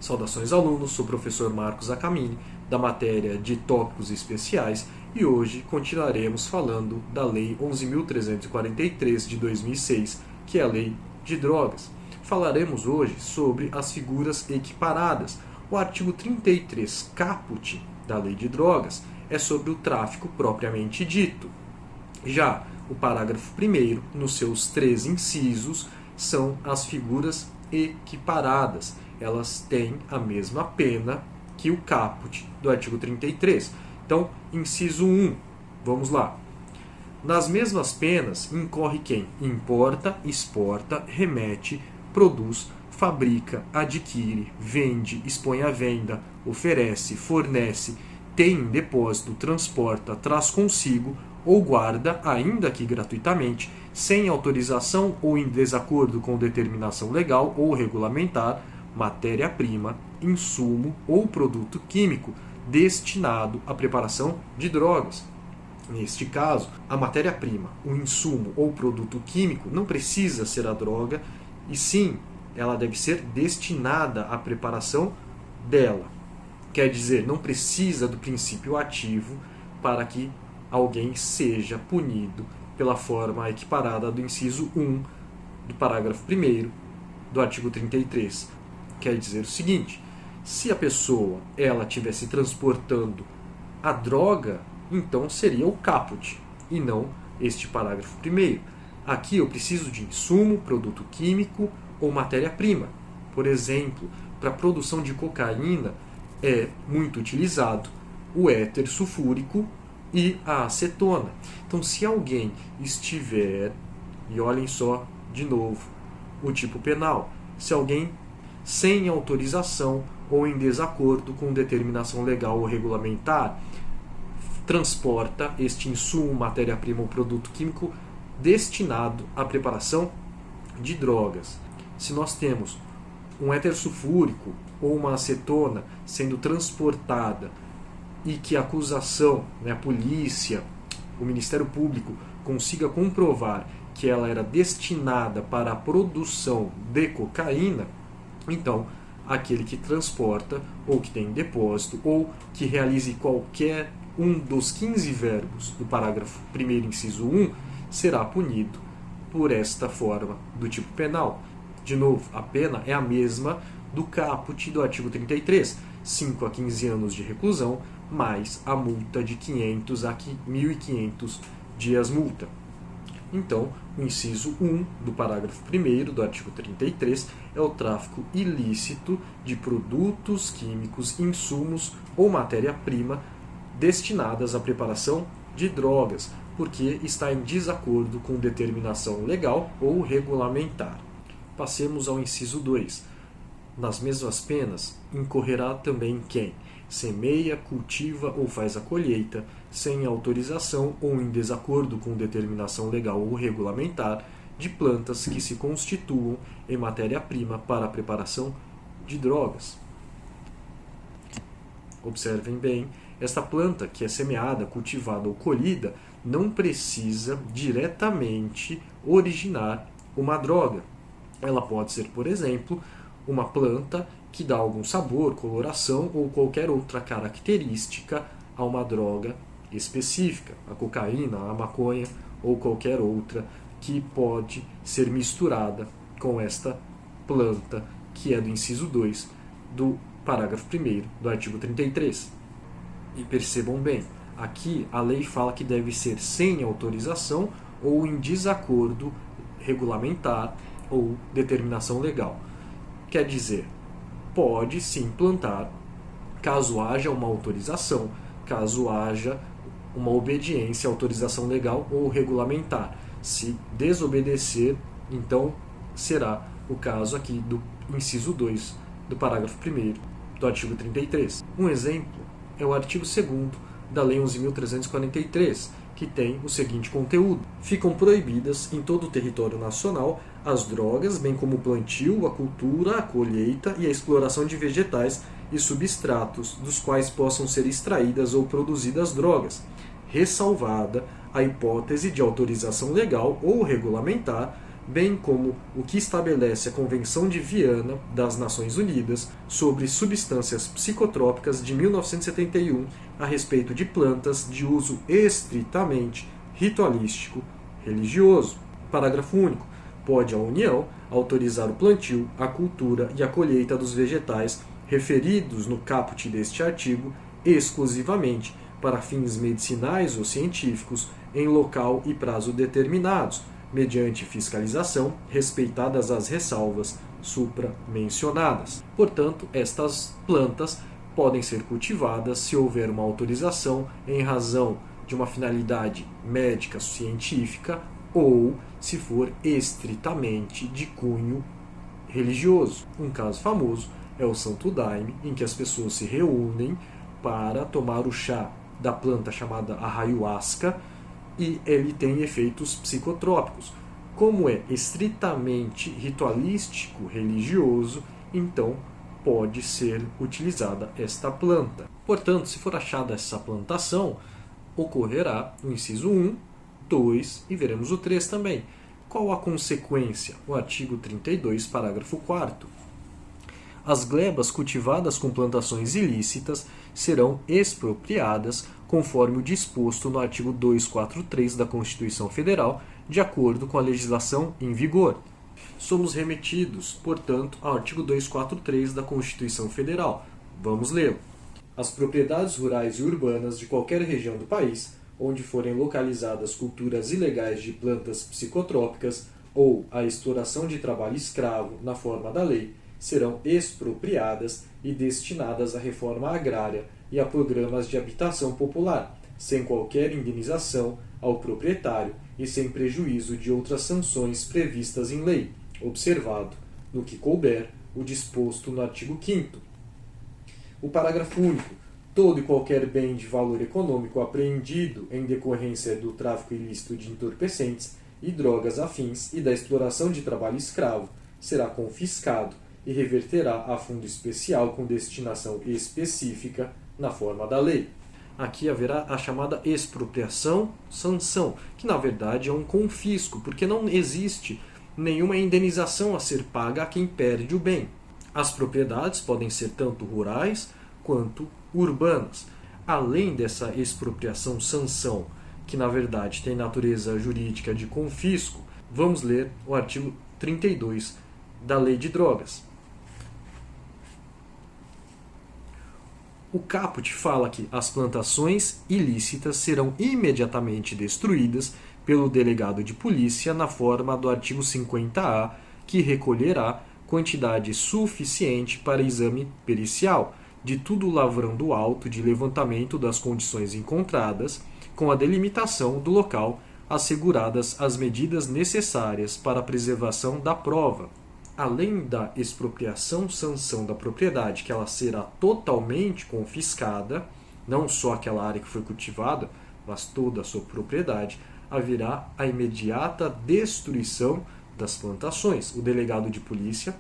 Saudações alunos, sou o professor Marcos Acamini, da matéria de Tópicos Especiais, e hoje continuaremos falando da Lei 11.343 de 2006, que é a Lei de Drogas. Falaremos hoje sobre as figuras equiparadas. O artigo 33 caput da Lei de Drogas é sobre o tráfico propriamente dito. Já o parágrafo 1º, nos seus 3 incisos, são as figuras equiparadas. Elas têm a mesma pena que o caput do artigo 33. Então, inciso 1, vamos lá. Nas mesmas penas incorre quem importa, exporta, remete, produz, fabrica, adquire, vende, expõe à venda, oferece, fornece, tem em depósito, transporta, traz consigo ou guarda, ainda que gratuitamente, sem autorização ou em desacordo com determinação legal ou regulamentar, matéria-prima, insumo ou produto químico destinado à preparação de drogas. Neste caso, a matéria-prima, o insumo ou produto químico não precisa ser a droga, e sim, ela deve ser destinada à preparação dela. Quer dizer, não precisa do princípio ativo para que alguém seja punido pela forma equiparada do inciso 1 do parágrafo 1º do artigo 33. Quer dizer o seguinte: se a pessoa estivesse transportando a droga, então seria o caput, e não este parágrafo 1º. Aqui eu preciso de insumo, produto químico ou matéria-prima. Por exemplo, para a produção de cocaína é muito utilizado o éter sulfúrico e a acetona. Então, se alguém estiver, e olhem só de novo o tipo penal, se alguém sem autorização ou em desacordo com determinação legal ou regulamentar transporta este insumo, matéria-prima ou produto químico destinado à preparação de drogas. Se nós temos um éter sulfúrico ou uma acetona sendo transportada e que a acusação, a polícia, o Ministério Público consiga comprovar que ela era destinada para a produção de cocaína, então aquele que transporta ou que tem em depósito ou que realize qualquer um dos 15 verbos do parágrafo 1º, inciso 1, será punido por esta forma do tipo penal. De novo, a pena é a mesma do caput do artigo 33, 5 a 15 anos de reclusão, mais a multa de 500 a 1.500 dias multa. Então, o inciso 1 do parágrafo 1º do artigo 33 é o tráfico ilícito de produtos químicos, insumos ou matéria-prima destinadas à preparação de drogas, porque está em desacordo com determinação legal ou regulamentar. Passemos ao inciso 2. Nas mesmas penas, incorrerá também quem semeia, cultiva ou faz a colheita, sem autorização ou em desacordo com determinação legal ou regulamentar, de plantas que se constituam em matéria-prima para a preparação de drogas. Observem bem, esta planta que é semeada, cultivada ou colhida não precisa diretamente originar uma droga. Ela pode ser, por exemplo, uma planta que dá algum sabor, coloração ou qualquer outra característica a uma droga específica, a cocaína, a maconha ou qualquer outra que pode ser misturada com esta planta que é do inciso 2 do parágrafo 1º do artigo 33. E percebam bem, aqui a lei fala que deve ser sem autorização ou em desacordo regulamentar ou determinação legal. Quer dizer, pode sim plantar, caso haja uma autorização, caso haja uma obediência à autorização legal ou regulamentar. Se desobedecer, então será o caso aqui do inciso 2 do parágrafo 1º do artigo 33. Um exemplo é o artigo 2º da Lei 11.343, que tem o seguinte conteúdo: ficam proibidas em todo o território nacional as drogas, bem como o plantio, a cultura, a colheita e a exploração de vegetais e substratos dos quais possam ser extraídas ou produzidas drogas, ressalvada a hipótese de autorização legal ou regulamentar bem como o que estabelece a Convenção de Viana das Nações Unidas sobre substâncias psicotrópicas de 1971 a respeito de plantas de uso estritamente ritualístico religioso. Parágrafo único. Pode a União autorizar o plantio, a cultura e a colheita dos vegetais referidos no caput deste artigo exclusivamente para fins medicinais ou científicos em local e prazo determinados, mediante fiscalização, respeitadas as ressalvas supra-mencionadas. Portanto, estas plantas podem ser cultivadas se houver uma autorização em razão de uma finalidade médica científica ou se for estritamente de cunho religioso. Um caso famoso é o Santo Daime, em que as pessoas se reúnem para tomar o chá da planta chamada ayahuasca, e ele tem efeitos psicotrópicos. Como é estritamente ritualístico religioso, então pode ser utilizada esta planta. Portanto, se for achada essa plantação, ocorrerá o inciso 1, 2 e veremos o 3 também. Qual a consequência? O artigo 32, parágrafo 4º. As glebas cultivadas com plantações ilícitas serão expropriadas conforme o disposto no artigo 243 da Constituição Federal, de acordo com a legislação em vigor. Somos remetidos, portanto, ao artigo 243 da Constituição Federal. Vamos lê-lo. As propriedades rurais e urbanas de qualquer região do país, onde forem localizadas culturas ilegais de plantas psicotrópicas ou a exploração de trabalho escravo na forma da lei, serão expropriadas e destinadas à reforma agrária e a programas de habitação popular, sem qualquer indenização ao proprietário e sem prejuízo de outras sanções previstas em lei, observado, no que couber, o disposto no artigo 5º. O parágrafo único. Todo e qualquer bem de valor econômico apreendido em decorrência do tráfico ilícito de entorpecentes e drogas afins e da exploração de trabalho escravo será confiscado e reverterá a fundo especial com destinação específica na forma da lei. Aqui haverá a chamada expropriação-sanção, que na verdade é um confisco, porque não existe nenhuma indenização a ser paga a quem perde o bem. As propriedades podem ser tanto rurais quanto urbanas. Além dessa expropriação-sanção, que na verdade tem natureza jurídica de confisco, vamos ler o artigo 32 da Lei de Drogas. O caput fala que as plantações ilícitas serão imediatamente destruídas pelo delegado de polícia na forma do artigo 50A, que recolherá quantidade suficiente para exame pericial de tudo o lavrão do auto de levantamento das condições encontradas, com a delimitação do local, asseguradas as medidas necessárias para a preservação da prova. Além da expropriação-sanção da propriedade, que ela será totalmente confiscada, não só aquela área que foi cultivada, mas toda a sua propriedade, haverá a imediata destruição das plantações. O delegado de polícia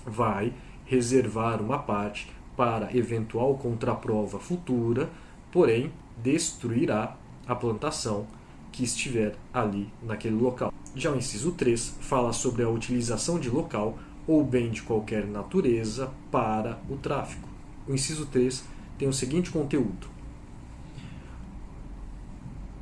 vai reservar uma parte para eventual contraprova futura, porém destruirá a plantação que estiver ali naquele local. Já o inciso 3 fala sobre a utilização de local ou bem de qualquer natureza para o tráfico. O inciso 3 tem o seguinte conteúdo: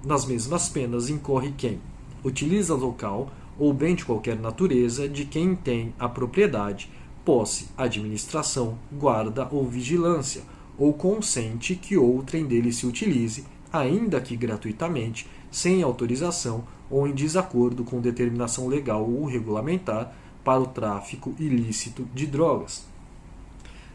nas mesmas penas incorre quem utiliza local ou bem de qualquer natureza de quem tem a propriedade, posse, administração, guarda ou vigilância, ou consente que outrem dele se utilize, ainda que gratuitamente, sem autorização ou em desacordo com determinação legal ou regulamentar para o tráfico ilícito de drogas.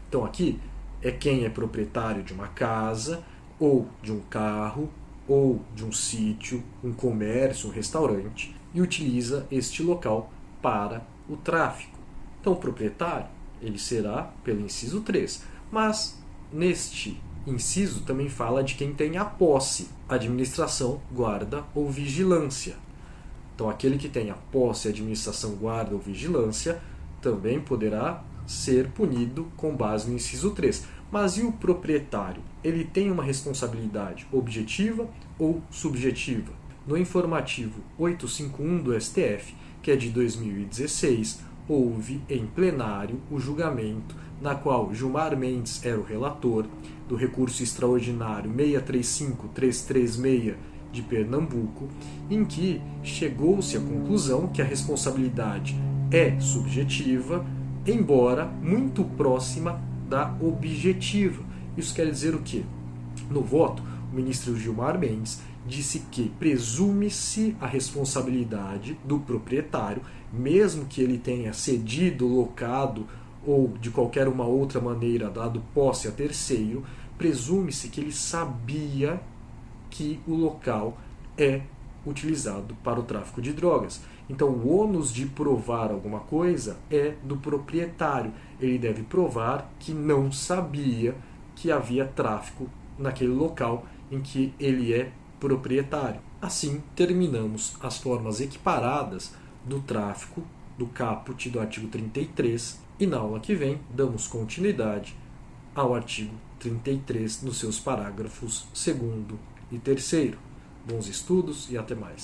Então aqui é quem é proprietário de uma casa, ou de um carro, ou de um sítio, um comércio, um restaurante, e utiliza este local para o tráfico. Então o proprietário, ele será pelo inciso 3, mas neste inciso também fala de quem tem a posse, administração, guarda ou vigilância. Então aquele que tem a posse, administração, guarda ou vigilância também poderá ser punido com base no inciso 3. Mas e o proprietário? Ele tem uma responsabilidade objetiva ou subjetiva? No informativo 851 do STF, que é de 2016, houve em plenário o julgamento na qual Gilmar Mendes era o relator do recurso extraordinário 635336 de Pernambuco, em que chegou-se à conclusão que a responsabilidade é subjetiva, embora muito próxima da objetiva. Isso quer dizer o quê? No voto, o ministro Gilmar Mendes disse que presume-se a responsabilidade do proprietário, mesmo que ele tenha cedido, locado ou de qualquer uma outra maneira dado posse a terceiro, presume-se que ele sabia que o local é utilizado para o tráfico de drogas. Então, o ônus de provar alguma coisa é do proprietário. Ele deve provar que não sabia que havia tráfico naquele local em que ele é proprietário. Assim, terminamos as formas equiparadas do tráfico do caput do artigo 33 e na aula que vem damos continuidade ao artigo 33 nos seus parágrafos 2º e 3º. Bons estudos e até mais.